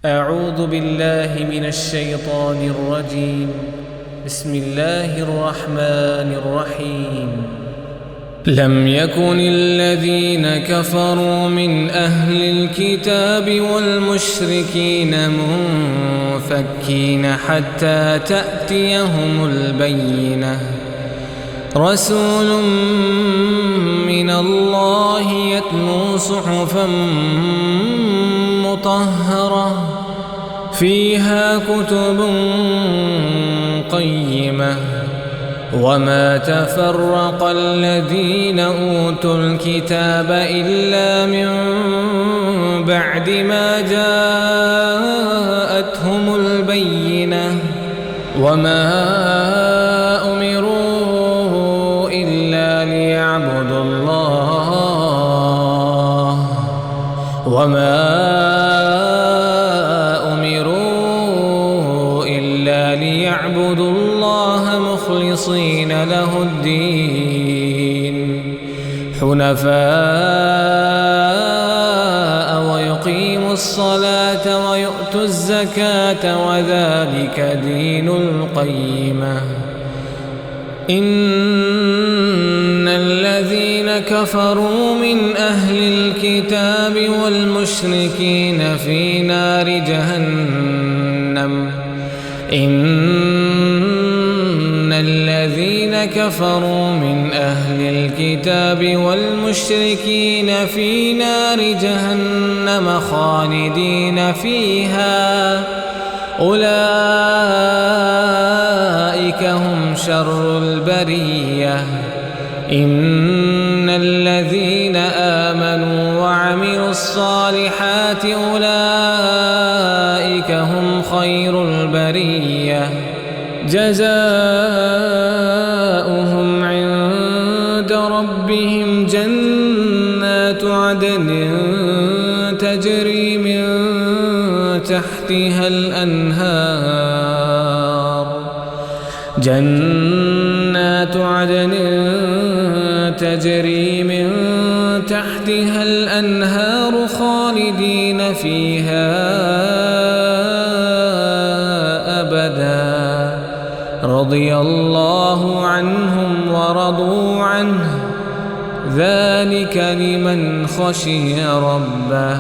أعوذ بالله من الشيطان الرجيم. بسم الله الرحمن الرحيم. لم يكن الذين كفروا من أهل الكتاب والمشركين منفكين حتى تأتيهم البينة. رسول من الله يتلو صحفا مطهرة فيها كتب قيمة وما تفرق الذين أوتوا الكتاب إلا من بعد ما جاءتهم البينة وما أمروا إلا ليعبدوا الله مخلصين له الدين حنفاء ويقيموا الصلاة ويؤتوا الزكاة وذلك دين القيمة. إن الذين كفروا من أهل الكتاب والمشركين في نار جهنم. إن الذين كفروا من أهل الكتاب والمشركين في نار جهنم خالدين فيها أولئك هم شر البرية. إن الذين آمنوا وعملوا الصالحات أولئك هم خير البرية. جزاؤهم عند ربهم جنات عدن تجري من تحتها الأنهار جنات عدن تجري من تحتها الأنهار خالدين فيها أبدا. رضي الله عنهم ورضوا عنه ذلك لمن خشي ربه.